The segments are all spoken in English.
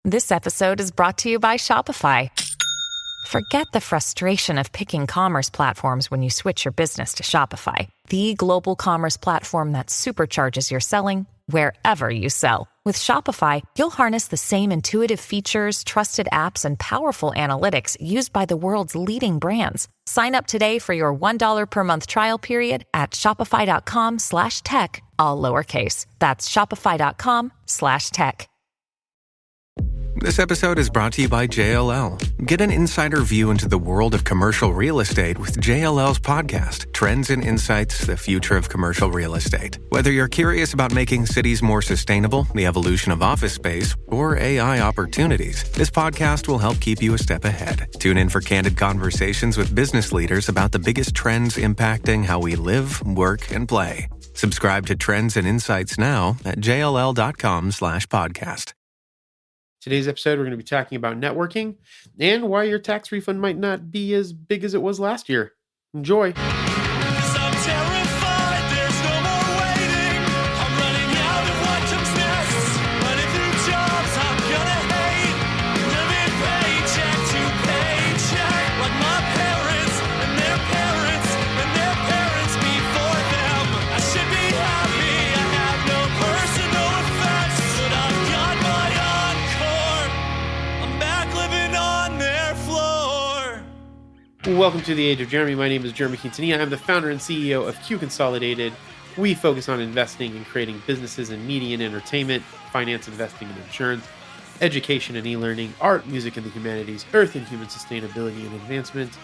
This episode is brought to you by Shopify. Forget the frustration of picking commerce platforms when you switch your business to Shopify, the global commerce platform that supercharges your selling wherever you sell. With Shopify, you'll harness the same intuitive features, trusted apps, and powerful analytics used by the world's leading brands. Sign up today for your $1 per month trial period at shopify.com/tech, all lowercase. That's shopify.com/tech. This episode is brought to you by JLL. Get an insider view into the world of commercial real estate with JLL's podcast, Trends and Insights, the Future of Commercial Real Estate. Whether you're curious about making cities more sustainable, the evolution of office space, or AI opportunities, this podcast will help keep you a step ahead. Tune in for candid conversations with business leaders about the biggest trends impacting how we live, work, and play. Subscribe to Trends and Insights now at jll.com/podcast. Today's episode, we're going to be talking about networking and why your tax refund might not be as big as it was last year. Enjoy. Welcome to the Age of Jeremy. My name is Jeremy Quintanilla. I'm the founder and CEO of Q Consolidated. We focus on investing and creating businesses in media and entertainment, finance, investing and insurance, education and e-learning, art, music and the humanities, earth and human sustainability and advancement,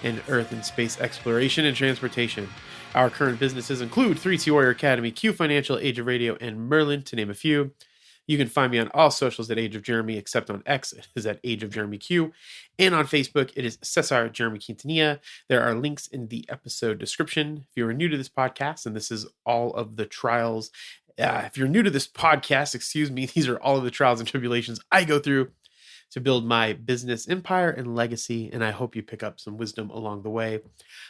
and earth and space exploration and transportation. Our current businesses include 3T Warrior Academy, Q Financial, Age of Radio, and Merlin, to name a few. You can find me on all socials at Age of Jeremy, except on X, it is at Age of Jeremy Q. And on Facebook, it is Cesar Jeremy Quintanilla. There are links in the episode description. If you are new to this podcast, and this is all of the trials, if you're new to this podcast, these are all of the trials and tribulations I go through to build my business empire and legacy, and I hope you pick up some wisdom along the way.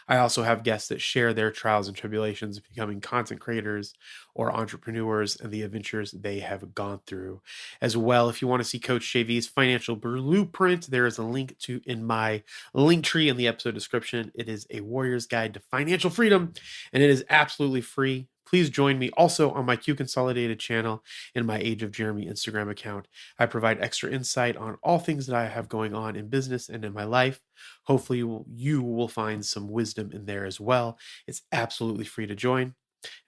I also have guests that share their trials and tribulations of becoming content creators or entrepreneurs and the adventures they have gone through. As well, if you want to see Coach JV's financial blueprint, there is a link to in my link tree in the episode description. It is a warrior's guide to financial freedom, and it is absolutely free. Please join me also on my Q Consolidated channel and my Age of Jeremy Instagram account. I provide extra insight on all things that I have going on in business and in my life. Hopefully you will find some wisdom in there as well. It's absolutely free to join.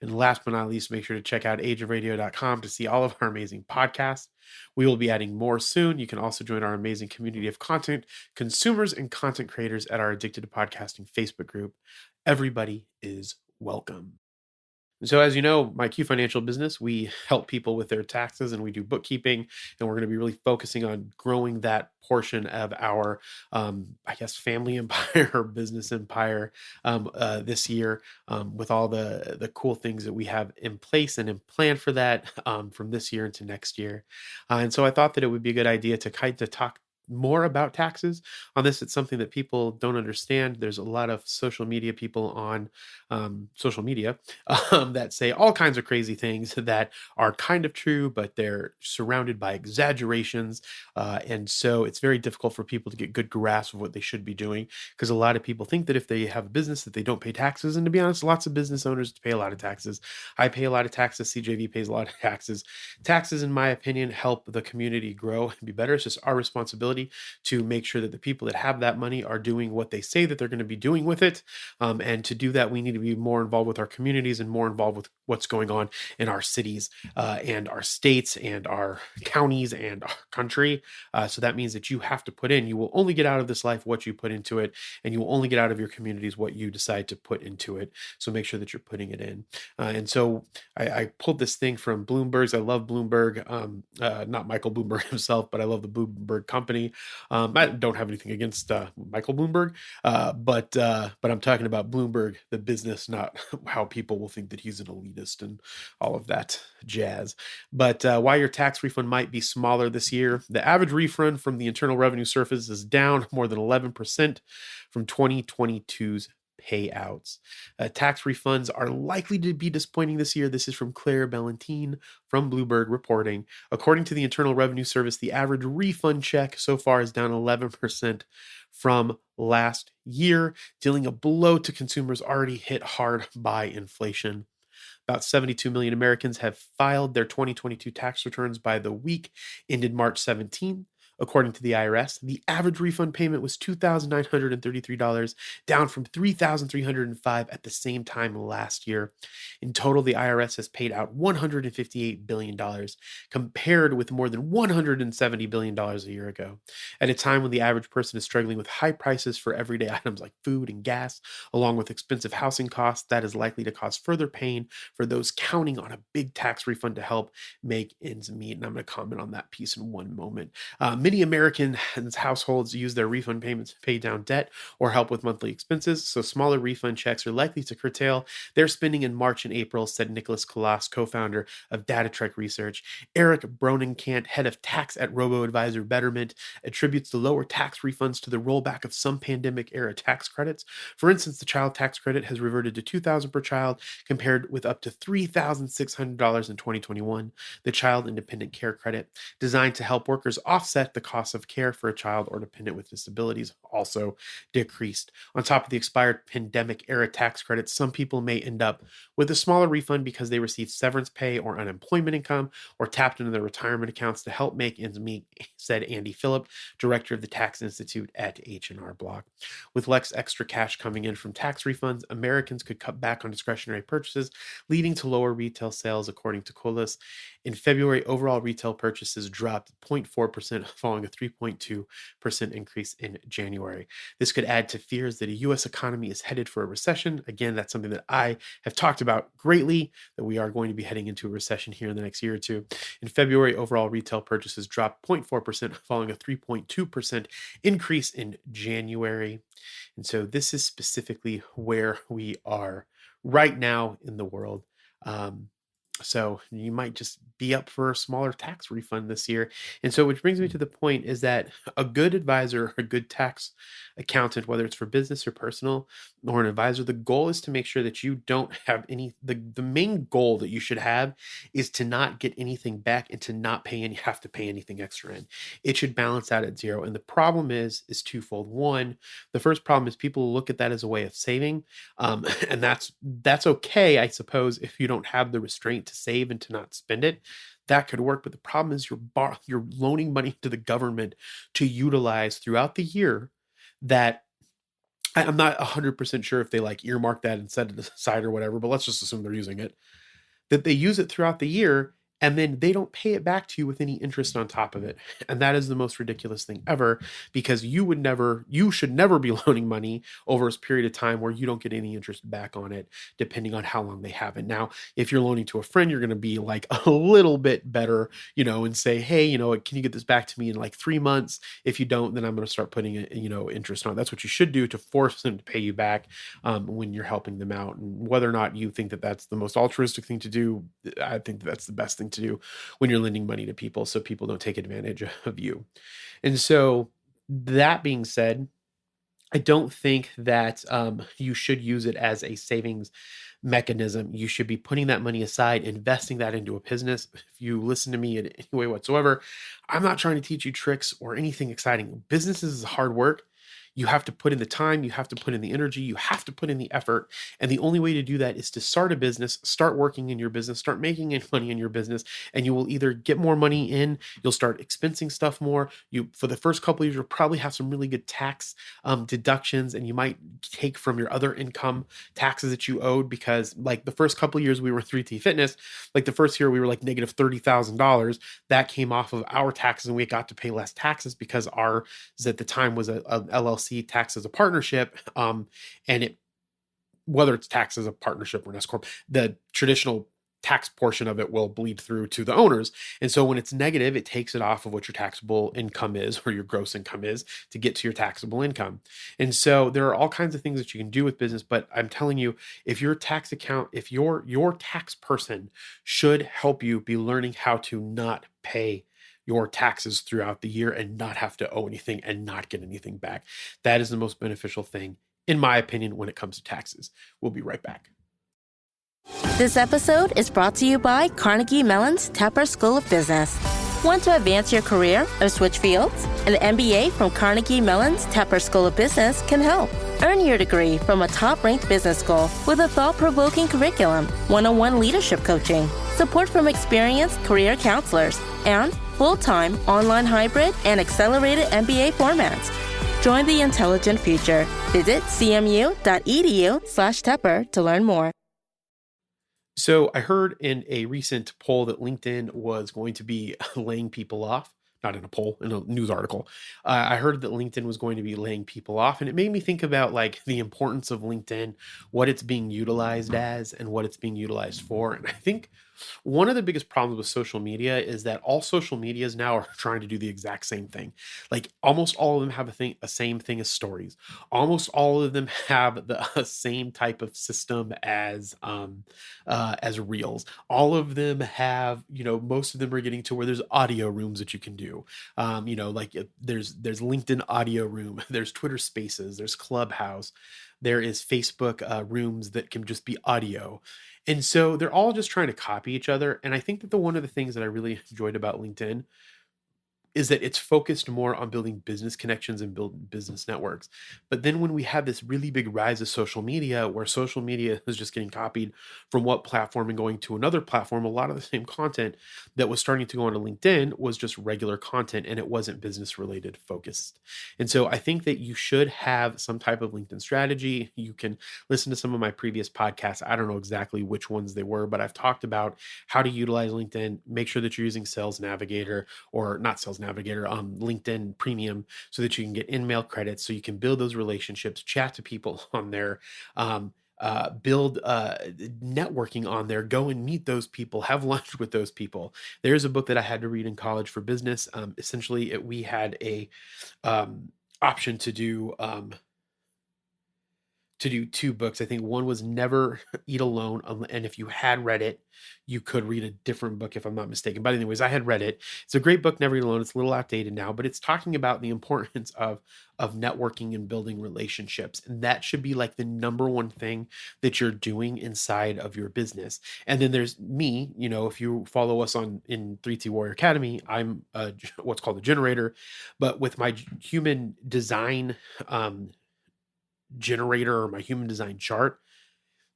And last but not least, make sure to check out ageofradio.com to see all of our amazing podcasts. We will be adding more soon. You can also join our amazing community of content consumers and content creators at our Addicted to Podcasting Facebook group. Everybody is welcome. So as you know, my Q Financial business, we help people with their taxes and we do bookkeeping, and we're going to be really focusing on growing that portion of our, family empire or business empire this year with all the cool things that we have in place and in plan for that from this year into next year. And so I thought that it would be a good idea to kind of talk more about taxes on this. It's something that people don't understand. There's a lot of social media people on social media that say all kinds of crazy things that are kind of true, but they're surrounded by exaggerations. And so it's very difficult for people to get good grasp of what they should be doing, because a lot of people think that if they have a business that they don't pay taxes. And to be honest, lots of business owners pay a lot of taxes. I pay a lot of taxes. CJV pays a lot of taxes. Taxes, in my opinion, help the community grow and be better. It's just our responsibility to make sure that the people that have that money are doing what they say that they're going to be doing with it. And to do that, we need to be more involved with our communities and more involved with what's going on in our cities and our states and our counties and our country. So that means that you have to put in, you will only get out of this life what you put into it, and you will only get out of your communities what you decide to put into it. So make sure that you're putting it in. And so I pulled this thing from Bloomberg's. I love Bloomberg, not Michael Bloomberg himself, but I love the Bloomberg company. I don't have anything against Michael Bloomberg, but I'm talking about Bloomberg, the business, not how people will think that he's an elitist and all of that jazz. But why your tax refund might be smaller this year. The average refund from the Internal Revenue Service is down more than 11% from 2022's payouts. Tax refunds are likely to be disappointing this year. This is from Claire Ballantine from Bloomberg reporting. According to the Internal Revenue Service, the average refund check so far is down 11% from last year, dealing a blow to consumers already hit hard by inflation. About 72 million Americans have filed their 2022 tax returns by the week ended March 17. According to the IRS, the average refund payment was $2,933, down from $3,305 at the same time last year. In total, the IRS has paid out $158 billion, compared with more than $170 billion a year ago. At a time when the average person is struggling with high prices for everyday items like food and gas, along with expensive housing costs, that is likely to cause further pain for those counting on a big tax refund to help make ends meet. And I'm going to comment on that piece in one moment. Many American households use their refund payments to pay down debt or help with monthly expenses, so smaller refund checks are likely to curtail their spending in March and April, said Nicholas Kalas, co-founder of DataTrek Research. Eric Bronenkant, head of tax at robo-advisor Betterment, attributes the lower tax refunds to the rollback of some pandemic-era tax credits. For instance, the child tax credit has reverted to $2,000 per child, compared with up to $3,600 in 2021. The Child Independent Care Credit, designed to help workers offset the cost of care for a child or dependent with disabilities, also decreased. On top of the expired pandemic-era tax credits, some people may end up with a smaller refund because they received severance pay or unemployment income or tapped into their retirement accounts to help make ends meet, said Andy Phillip, director of the Tax Institute at H&R Block. With less extra cash coming in from tax refunds, Americans could cut back on discretionary purchases, leading to lower retail sales, according to Colas. In February, overall retail purchases dropped 0.4%, following a 3.2% increase in January. This could add to fears that a U.S. economy is headed for a recession. Again, that's something that I have talked about greatly, that we are going to be heading into a recession here in the next year or two. In February, overall retail purchases dropped 0.4%, following a 3.2% increase in January. And so this is specifically where we are right now in the world. So you might just be up for a smaller tax refund this year. And so which brings me to the point is that a good advisor, a good tax accountant, whether it's for business or personal, or an advisor, the goal is to make sure that you don't have the main goal that you should have is to not get anything back and to not have to pay anything extra in. It should balance out at zero. And the problem is twofold. One, the first problem is people look at that as a way of saving. And that's okay, I suppose, if you don't have the restraint to save and to not spend it. That could work, but the problem is you're loaning money to the government to utilize throughout the year that I'm not 100% sure if they like earmark that and set it aside or whatever, but let's just assume they're using it, that they use it throughout the year and then they don't pay it back to you with any interest on top of it. And that is the most ridiculous thing ever, because you should never be loaning money over a period of time where you don't get any interest back on it, depending on how long they have it. Now, if you're loaning to a friend, you're going to be like a little bit better, and say, hey, can you get this back to me in like 3 months? If you don't, then I'm going to start putting interest on it. That's what you should do to force them to pay you back when you're helping them out. And whether or not you think that that's the most altruistic thing to do, I think that's the best thing to do when you're lending money to people, so people don't take advantage of you. And so that being said, I don't think that you should use it as a savings mechanism. You should be putting that money aside, investing that into a business. If you listen to me in any way whatsoever, I'm not trying to teach you tricks or anything exciting. Business is hard work. You have to put in the time, you have to put in the energy, you have to put in the effort. And the only way to do that is to start a business, start working in your business, start making money in your business, and you will either get more money in, you'll start expensing stuff more. For the first couple of years, you'll probably have some really good tax deductions, and you might take from your other income taxes that you owed, because like the first couple of years we were 3T Fitness, like the first year we were like negative $30,000. That came off of our taxes, and we got to pay less taxes because ours at the time was a LLC taxed as a partnership, and whether it's taxed as a partnership or an S corp, the traditional tax portion of it will bleed through to the owners. And so when it's negative, it takes it off of what your taxable income is, or your gross income is, to get to your taxable income. And so there are all kinds of things that you can do with business, but I'm telling you, if your tax tax person should help you be learning how to not pay your taxes throughout the year and not have to owe anything and not get anything back. That is the most beneficial thing in my opinion, when it comes to taxes. We'll be right back. This episode is brought to you by Carnegie Mellon's Tepper School of Business. Want to advance your career or switch fields? An MBA from Carnegie Mellon's Tepper School of Business can help. Earn your degree from a top-ranked business school with a thought-provoking curriculum, one-on-one leadership coaching, support from experienced career counselors, and full-time, online hybrid, and accelerated MBA formats. Join the intelligent future. Visit cmu.edu/Tepper to learn more. So I heard in a recent poll that LinkedIn was going to be laying people off. Not in a poll, in a news article. I heard that LinkedIn was going to be laying people off, and it made me think about like the importance of LinkedIn, what it's being utilized as, and what it's being utilized for. And I think one of the biggest problems with social media is that all social medias now are trying to do the exact same thing. Like almost all of them have a same thing as stories. Almost all of them have the same type of system as reels. All of them have, most of them are getting to where there's audio rooms that you can do. There's LinkedIn audio room, there's Twitter Spaces, there's Clubhouse, there is Facebook rooms that can just be audio. And so they're all just trying to copy each other. And I think that one of the things that I really enjoyed about LinkedIn is that it's focused more on building business connections and building business networks. But then when we have this really big rise of social media, where social media is just getting copied from one platform and going to another platform, a lot of the same content that was starting to go onto LinkedIn was just regular content and it wasn't business related focused. And so I think that you should have some type of LinkedIn strategy. You can listen to some of my previous podcasts. I don't know exactly which ones they were, but I've talked about how to utilize LinkedIn. Make sure that you're using Sales Navigator, or not Sales Navigator, LinkedIn Premium, so that you can get in-mail credits, so you can build those relationships, chat to people on there, build networking on there, go and meet those people, have lunch with those people. There's a book that I had to read in college for business. Essentially, we had a option to do two books. I think one was Never Eat Alone. And if you had read it, you could read a different book, if I'm not mistaken. But anyways, I had read it. It's a great book, Never Eat Alone. It's a little outdated now, but it's talking about the importance of networking and building relationships. And that should be like the number one thing that you're doing inside of your business. And then there's me, if you follow us in 3T Warrior Academy, I'm what's called a generator, but with my human design, generator, or my human design chart,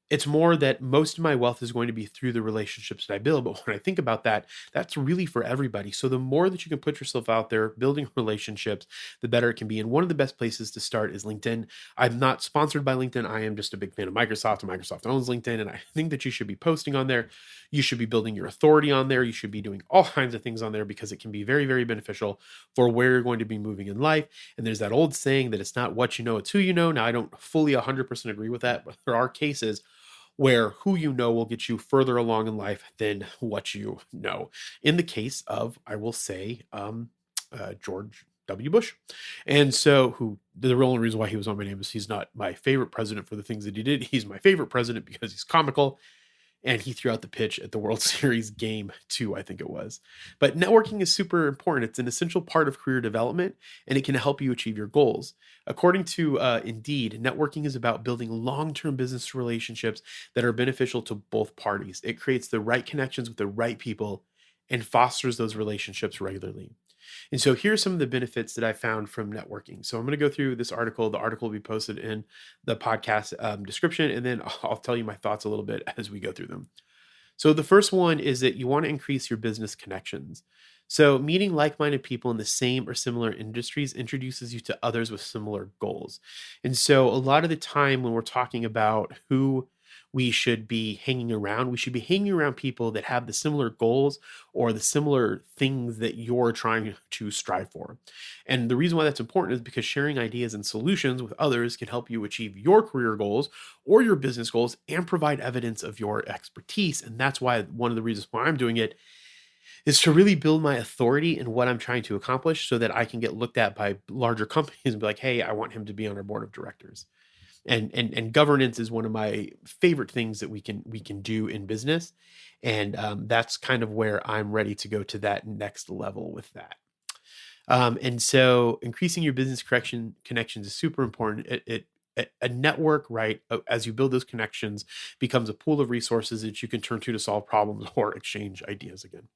it's more that most of my wealth is going to be through the relationships that I build. But when I think about that, that's really for everybody. So the more that you can put yourself out there building relationships, the better it can be. And one of the best places to start is LinkedIn. I'm not sponsored by LinkedIn. I am just a big fan of Microsoft, and Microsoft owns LinkedIn. And I think that you should be posting on there. You should be building your authority on there. You should be doing all kinds of things on there, because it can be very, very beneficial for where you're going to be moving in life. And there's that old saying that it's not what you know, it's who you know. Now, I don't fully 100% agree with that, but there are cases where who you know will get you further along in life than what you know. In the case of, I will say, George W. Bush. And so, who the real only reason why he was on my name is he's not my favorite president for the things that he did. He's my favorite president because he's comical, and he threw out the pitch at the World Series game 2, I think it was. But networking is super important. It's an essential part of career development, and it can help you achieve your goals. According to Indeed, networking is about building long-term business relationships that are beneficial to both parties. It creates the right connections with the right people and fosters those relationships regularly. And so here's some of the benefits that I found from networking. So I'm going to go through this article. The article will be posted in the podcast description, and then I'll tell you my thoughts a little bit as we go through them. So the first one is that you want to increase your business connections. So meeting like-minded people in the same or similar industries introduces you to others with similar goals. And so a lot of the time when we're talking about who we should be hanging around, we should be hanging around people that have the similar goals or the similar things that you're trying to strive for. And the reason why that's important is because sharing ideas and solutions with others can help you achieve your career goals or your business goals and provide evidence of your expertise. And that's why one of the reasons why I'm doing it is to really build my authority in what I'm trying to accomplish, so that I can get looked at by larger companies and be like, hey, I want him to be on our board of directors. And governance is one of my favorite things that we can do in business. And that's kind of where I'm ready to go to that next level with that. And so increasing your business connections is super important. a network, right, as you build those connections, becomes a pool of resources that you can turn to solve problems or exchange ideas again.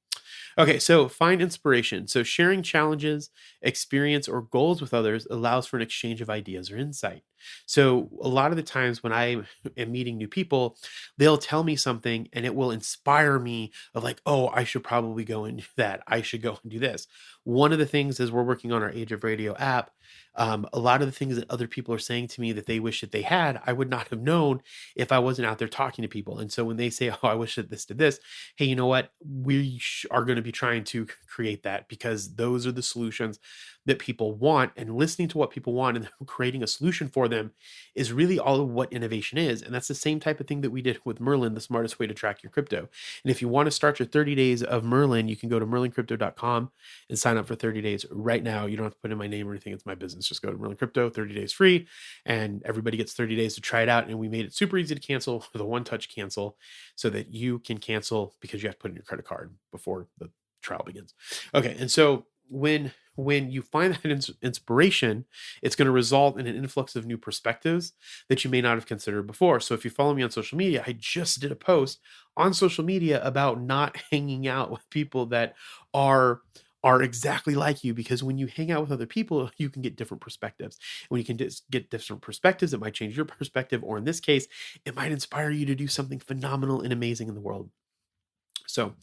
Okay, so find inspiration. So sharing challenges, experience, or goals with others allows for an exchange of ideas or insight. So a lot of the times when I am meeting new people, they'll tell me something and it will inspire me of like, oh, I should probably go and do that. I should go and do this. One of the things as we're working on our Age of Radio app, a lot of the things that other people are saying to me that they wish that they had, I would not have known if I wasn't out there talking to people. And so when they say, oh, I wish that this did this, hey, you know what? We are going to be trying to create that because those are the solutions that people want, and listening to what people want and creating a solution for them is really all of what innovation is. And that's the same type of thing that we did with Merlin, the smartest way to track your crypto. And if you want to start your 30 days of Merlin, you can go to merlincrypto.com and sign up for 30 days right now. You don't have to put in my name or anything. It's my business. Just go to Merlin Crypto, 30 days free, and everybody gets 30 days to try it out. And we made it super easy to cancel with a one-touch cancel so that you can cancel because you have to put in your credit card before the trial begins. Okay. And so when you find that inspiration, it's going to result in an influx of new perspectives that you may not have considered before. So if you follow me on social media, I just did a post on social media about not hanging out with people that are exactly like you, because when you hang out with other people, you can get different perspectives. When you can get different perspectives, it might change your perspective, or in this case, it might inspire you to do something phenomenal and amazing in the world. So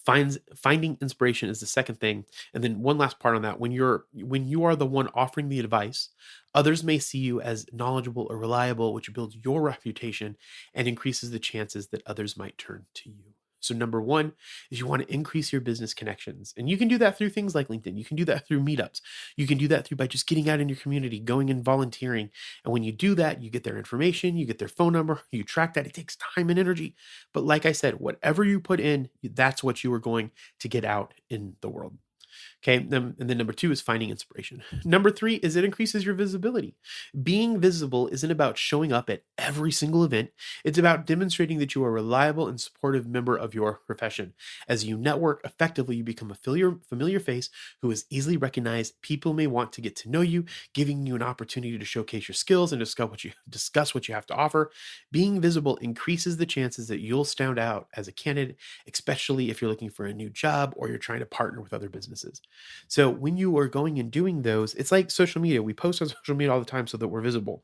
finding inspiration is the second thing. And then one last part on that, when you are the one offering the advice, others may see you as knowledgeable or reliable, which builds your reputation and increases the chances that others might turn to you. So number one is you want to increase your business connections. And you can do that through things like LinkedIn. You can do that through meetups. You can do that through by just getting out in your community, going and volunteering. And when you do that, you get their information, you get their phone number, you track that. It takes time and energy. But like I said, whatever you put in, that's what you are going to get out in the world. Okay. And then number two is finding inspiration. Number three is it increases your visibility. Being visible isn't about showing up at every single event. It's about demonstrating that you are a reliable and supportive member of your profession. As you network effectively, you become a familiar face who is easily recognized. People may want to get to know you, giving you an opportunity to showcase your skills and discuss what you have to offer. Being visible increases the chances that you'll stand out as a candidate, especially if you're looking for a new job or you're trying to partner with other businesses. So when you are going and doing those, it's like social media. We post on social media all the time so that we're visible.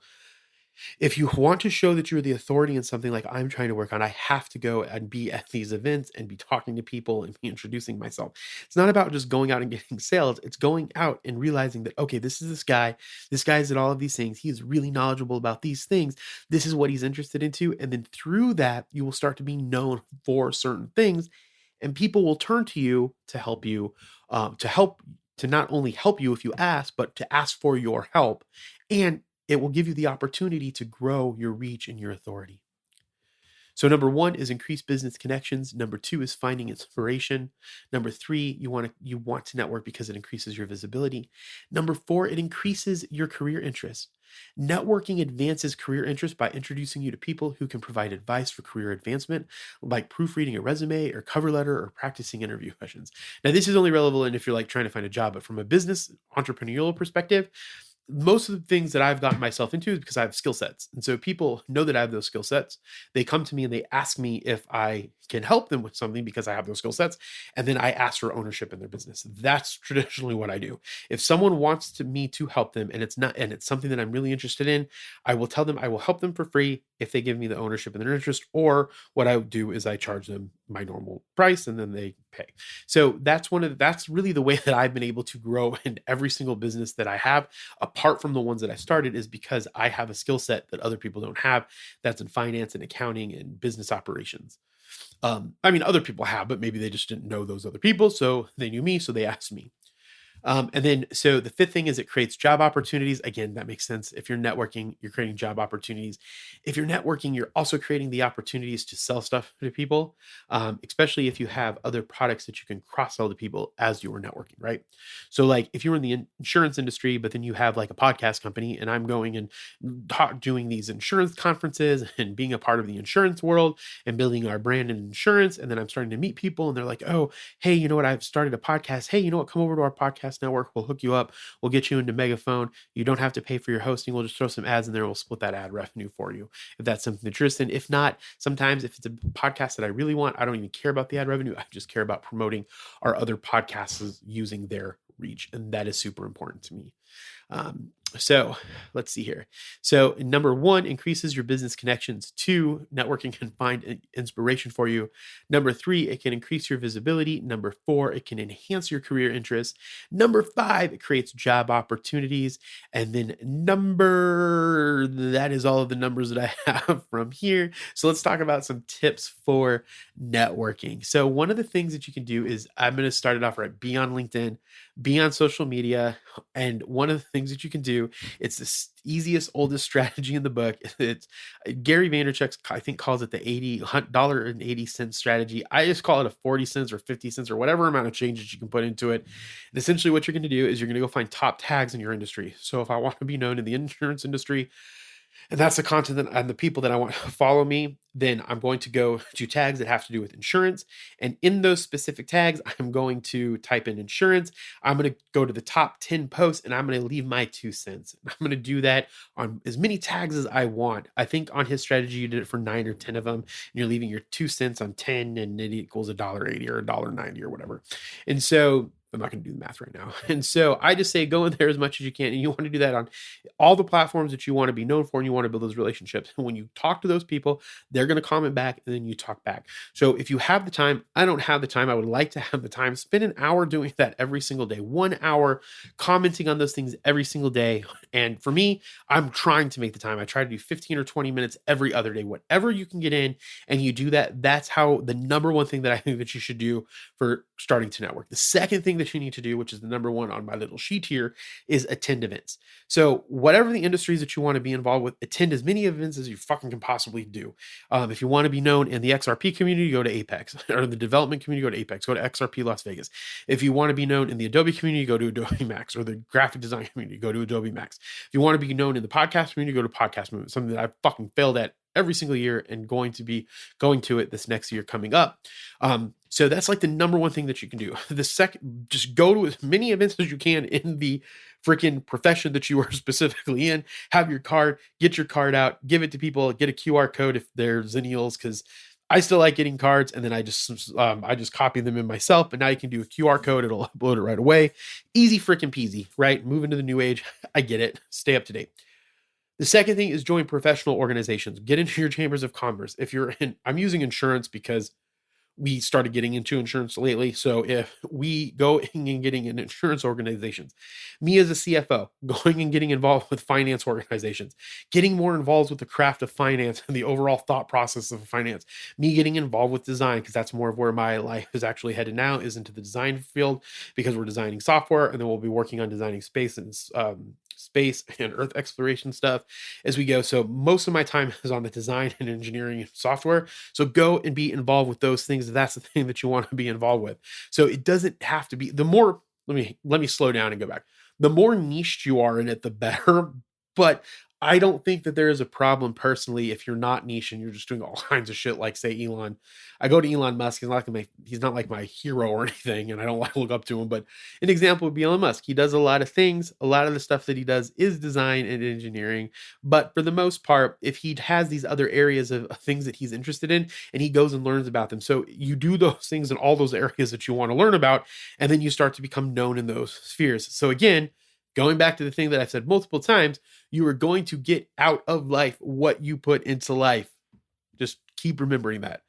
If you want to show that you're the authority in something like I'm trying to work on, I have to go and be at these events and be talking to people and be introducing myself. It's not about just going out and getting sales. It's going out and realizing that, okay, this is this guy. This guy's at all of these things. He is really knowledgeable about these things. This is what he's interested into. And then through that, you will start to be known for certain things. And people will turn to you to help you, to not only help you if you ask, but to ask for your help. And it will give you the opportunity to grow your reach and your authority. So number one is increase business connections. Number two is finding inspiration. Number three, you want to network because it increases your visibility. Number four, it increases your career interest. Networking advances career interest by introducing you to people who can provide advice for career advancement, like proofreading a resume or cover letter or practicing interview questions. Now, this is only relevant if you're like trying to find a job, but from a business entrepreneurial perspective, most of the things that I've gotten myself into is because I have skill sets. And so people know that I have those skill sets. They come to me and they ask me if I can help them with something because I have those skill sets. And then I ask for ownership in their business. That's traditionally what I do. If someone wants me to help them and it's something that I'm really interested in, I will tell them I will help them for free if they give me the ownership in their interest, or what I do is I charge them my normal price and then they pay. So that's really the way that I've been able to grow in every single business that I have, apart from the ones that I started, is because I have a skill set that other people don't have. That's in finance and accounting and business operations. Other people have, but maybe they just didn't know those other people. So they knew me, so they asked me. So the fifth thing is it creates job opportunities. Again, that makes sense. If you're networking, you're creating job opportunities. If you're networking, you're also creating the opportunities to sell stuff to people, especially if you have other products that you can cross-sell to people as you are networking, right? So like if you're in the insurance industry, but then you have like a podcast company and I'm going and doing these insurance conferences and being a part of the insurance world and building our brand in insurance. And then I'm starting to meet people and they're like, oh, hey, you know what? I've started a podcast. Hey, you know what? Come over to our podcast podcast network. We'll hook you up. We'll get you into Megaphone. You don't have to pay for your hosting. We'll just throw some ads in there. We'll split that ad revenue for you if that's something that you're interested in. If not, sometimes if it's a podcast that I really want, I don't even care about the ad revenue. I just care about promoting our other podcasts using their reach. And that is super important to me. So let's see here. So number 1, increases your business connections. 2, networking can find inspiration for you. Number 3, it can increase your visibility. Number 4, it can enhance your career interests. Number 5, it creates job opportunities. And then that is all of the numbers that I have from here. So let's talk about some tips for networking. So one of the things that you can do is, I'm going to start it off right. Be on LinkedIn, be on social media. And one of the things that you can do, it's the easiest, oldest strategy in the book. It's Gary Vaynerchuk, I think, calls it the $80 strategy. I just call it a 40 cents or 50 cents or whatever amount of changes you can put into it. And essentially what you're going to do is you're going to go find top tags in your industry. So if I want to be known in the insurance industry, and that's the content and the people that I want to follow me, then I'm going to go to tags that have to do with insurance. And in those specific tags, I'm going to type in insurance. I'm going to go to the top 10 posts and I'm going to leave my 2 cents. I'm going to do that on as many tags as I want. I think on his strategy, you did it for 9 or 10 of them, and you're leaving your 2 cents on 10, and it equals $1.80 or $1.90 or whatever. And so I'm not going to do the math right now. And so I just say, go in there as much as you can. And you want to do that on all the platforms that you want to be known for, and you want to build those relationships. And when you talk to those people, they're going to comment back, and then you talk back. So if you have the time, I don't have the time, I would like to have the time, spend an hour doing that every single day, 1 hour commenting on those things every single day. And for me, I'm trying to make the time. I try to do 15 or 20 minutes every other day, whatever you can get in, and you do that. That's how the number one thing that I think that you should do for starting to network. The second thing that you need to do, which is the number 1 on my little sheet here, is attend events. So whatever the industries that you want to be involved with, attend as many events as you fucking can possibly do. If you want to be known in the XRP community, go to Apex, or the development community, go to Apex, go to XRP Las Vegas. If you want to be known in the Adobe community, go to Adobe Max, or the graphic design community, go to Adobe Max. If you want to be known in the podcast community, go to Podcast Movement, something that I've fucking failed at every single year and going to be going to it this next year coming up. So that's like the number 1 thing that you can do. The second, just go to as many events as you can in the freaking profession that you are specifically in. Have your card, get your card out, give it to people, get a QR code if they're Zennials, because I still like getting cards, and then I just copy them in myself, and now you can do a QR code. It'll upload it right away. Easy freaking peasy, right? Move into the new age. I get it. Stay up to date. The second thing is join professional organizations. Get into your chambers of commerce. If you're in, I'm using insurance because we started getting into insurance lately. So if we go and getting in insurance organizations, me as a CFO, going and getting involved with finance organizations, getting more involved with the craft of finance and the overall thought process of finance, me getting involved with design, because that's more of where my life is actually headed now, is into the design field, because we're designing software, and then we'll be working on designing space and earth exploration stuff as we go. So most of my time is on the design and engineering and software. So go and be involved with those things. That's the thing that you want to be involved with. So it doesn't have to be the more, let me slow down and go back. The more niched you are in it, the better. But I don't think that there is a problem personally if you're not niche and you're just doing all kinds of shit, like say Elon. I go to Elon Musk. He's not like my hero or anything, and I don't like look up to him. But an example would be Elon Musk. He does a lot of things. A lot of the stuff that he does is design and engineering. But for the most part, if he has these other areas of things that he's interested in, and he goes and learns about them. So you do those things in all those areas that you want to learn about, and then you start to become known in those spheres. So again, going back to the thing that I've said multiple times, you are going to get out of life what you put into life. Just keep remembering that.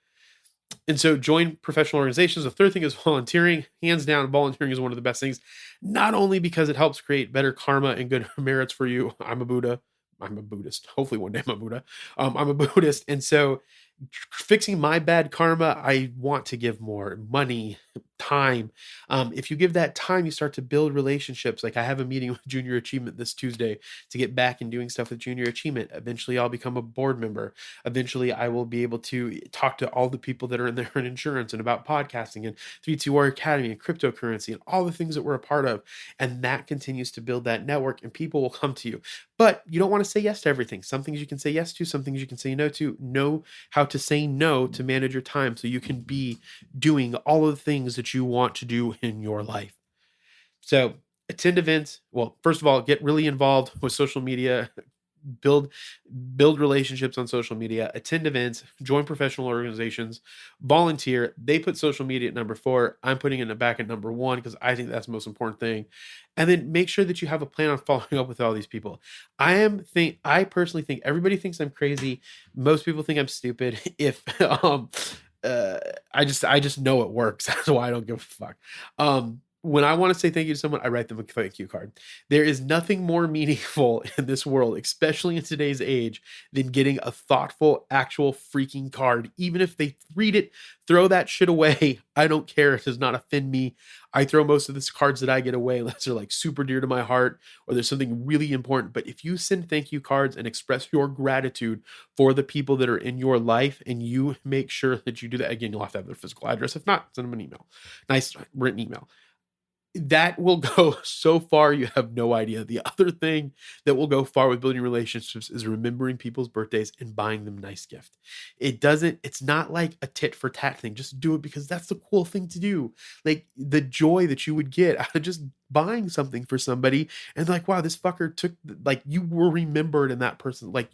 And so join professional organizations. The third thing is volunteering. Hands down, volunteering is one of the best things, not only because it helps create better karma and good merits for you. I'm a Buddhist. Hopefully one day I'm a Buddha. I'm a Buddhist. And so fixing my bad karma, I want to give more money, time. If you give that time, you start to build relationships. Like I have a meeting with Junior Achievement this Tuesday to get back and doing stuff with Junior Achievement. Eventually I'll become a board member. Eventually I will be able to talk to all the people that are in there in insurance and about podcasting and 321 Academy and cryptocurrency and all the things that we're a part of. And that continues to build that network, and people will come to you. But you don't want to say yes to everything. Some things you can say yes to, some things you can say no to. Know how to say no to manage your time so you can be doing all of the things that you want to do in your life. So attend events. Well, first of all, get really involved with social media, build relationships on social media, attend events, join professional organizations, volunteer. They put social media at number 4. I'm putting it back at number 1 because I think that's the most important thing. And then make sure that you have a plan on following up with all these people. I personally think everybody thinks I'm crazy. Most people think I'm stupid. If I just know it works. That's why I don't give a fuck. When I want to say thank you to someone, I write them a thank you card. There is nothing more meaningful in this world, especially in today's age, than getting a thoughtful, actual freaking card. Even if they read it, throw that shit away. I don't care. It does not offend me. I throw most of the cards that I get away unless they're like super dear to my heart or there's something really important. But if you send thank you cards and express your gratitude for the people that are in your life, and you make sure that you do that, again, you'll have to have their physical address. If not, send them an email. Nice written email. That will go so far, you have no idea. The other thing that will go far with building relationships is remembering people's birthdays and buying them a nice gift. It's not like a tit for tat thing. Just do it because that's the cool thing to do. Like the joy that you would get out of just buying something for somebody and like, wow, this fucker took, like, you were remembered in that person. Like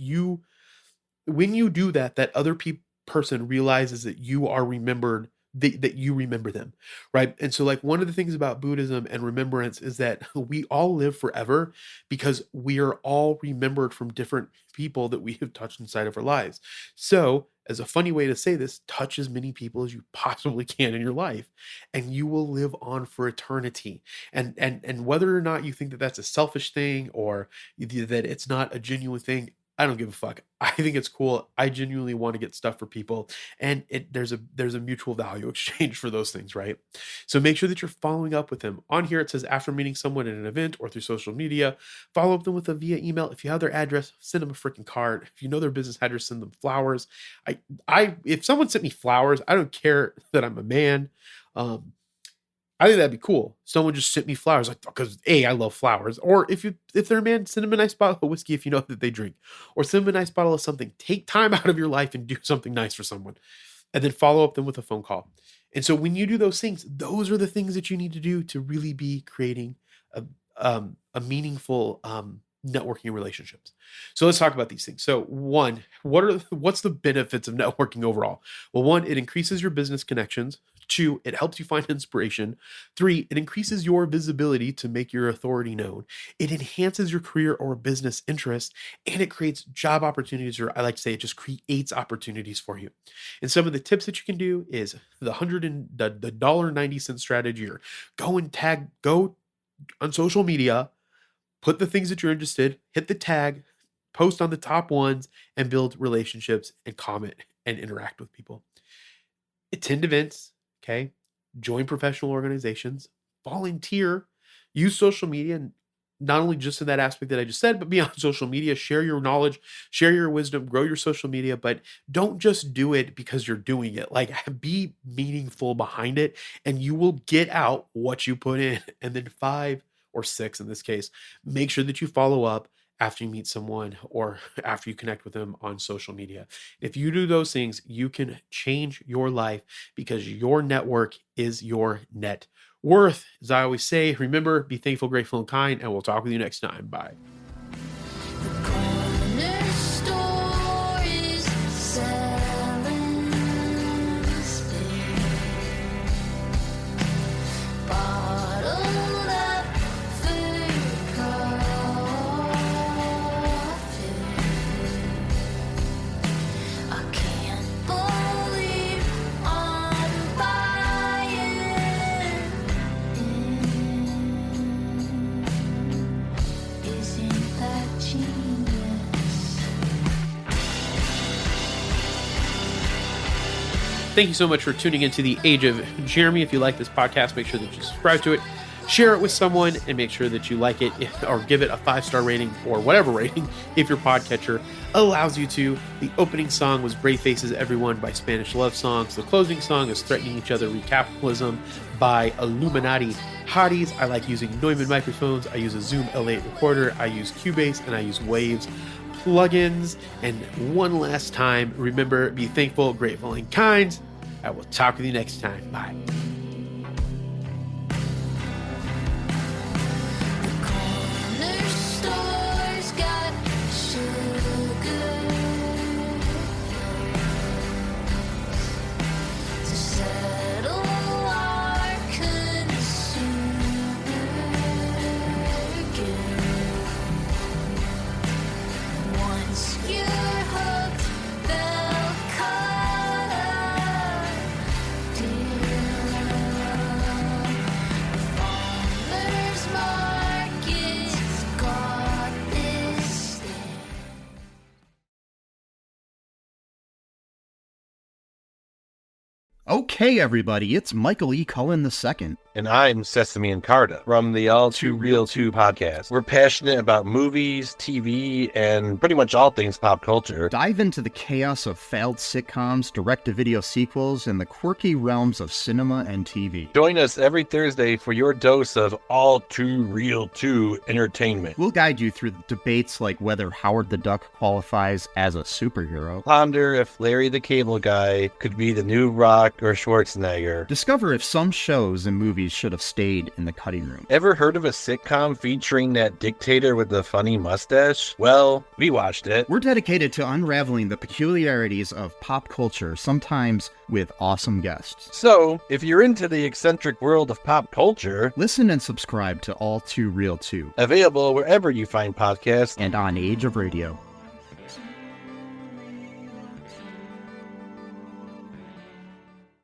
when you do that, that other person realizes that you are remembered, that you remember them, right? And so like one of the things about Buddhism and remembrance is that we all live forever because we are all remembered from different people that we have touched inside of our lives. So as a funny way to say this, touch as many people as you possibly can in your life and you will live on for eternity. And whether or not you think that that's a selfish thing or that it's not a genuine thing, I don't give a fuck. I think it's cool. I genuinely want to get stuff for people, and there's a mutual value exchange for those things, right? So make sure that you're following up with them. On here it says after meeting someone at an event or through social media, follow up them via email. If you have their address, send them a freaking card. If you know their business address, send them flowers. If someone sent me flowers, I don't care that I'm a man. I think that'd be cool. Someone just sent me flowers, like, because I love flowers. Or if they're a man, send them a nice bottle of whiskey if you know that they drink, or send them a nice bottle of something. Take time out of your life and do something nice for someone, and then follow up them with a phone call. And so when you do those things, those are the things that you need to do to really be creating a meaningful networking relationships. So let's talk about these things. So 1, what's the benefits of networking overall? Well, 1, it increases your business connections. 2, it helps you find inspiration. 3, it increases your visibility to make your authority known. It enhances your career or business interest, and it creates job opportunities, or I like to say it just creates opportunities for you. And some of the tips that you can do is the $1.90 strategy, or go on social media, put the things that you're interested, hit the tag, post on the top ones, and build relationships and comment and interact with people. Attend events. Okay. Join professional organizations, volunteer, use social media, not only just in that aspect that I just said, but beyond social media, share your knowledge, share your wisdom, grow your social media, but don't just do it because you're doing it. Like, be meaningful behind it, and you will get out what you put in. And then 5 or 6 in this case, make sure that you follow up after you meet someone or after you connect with them on social media. If you do those things, you can change your life because your network is your net worth. As I always say, remember, be thankful, grateful, and kind, and we'll talk with you next time. Bye. Thank you so much for tuning into the Age of Jeremy. If you like this podcast, make sure that you subscribe to it, share it with someone, and make sure that you like it or give it a 5-star rating or whatever rating if your podcatcher allows you to. The opening song was Brave Faces Everyone by Spanish Love Songs. The closing song is Threatening Each Other Recapitalism by Illuminati Hotties. I like using Neumann microphones. I use a Zoom L8 recorder. I use Cubase, and I use Waves plugins. And one last time, remember, be thankful, grateful, and kind. I will talk with you next time. Bye. Okay, everybody, it's Michael E. Cullen II. And I'm Sesame and Carta from the All Too Real 2 podcast. We're passionate about movies, TV, and pretty much all things pop culture. Dive into the chaos of failed sitcoms, direct-to-video sequels, and the quirky realms of cinema and TV. Join us every Thursday for your dose of All Too Real 2 entertainment. We'll guide you through debates like whether Howard the Duck qualifies as a superhero. Ponder if Larry the Cable Guy could be the new Rock or Schwarzenegger. Discover if some shows and movies should have stayed in the cutting room. Ever heard of a sitcom featuring that dictator with the funny mustache? Well, we watched it. We're dedicated to unraveling the peculiarities of pop culture, sometimes with awesome guests. So, if you're into the eccentric world of pop culture, listen and subscribe to All Too Real 2. Available wherever you find podcasts and on Age of Radio.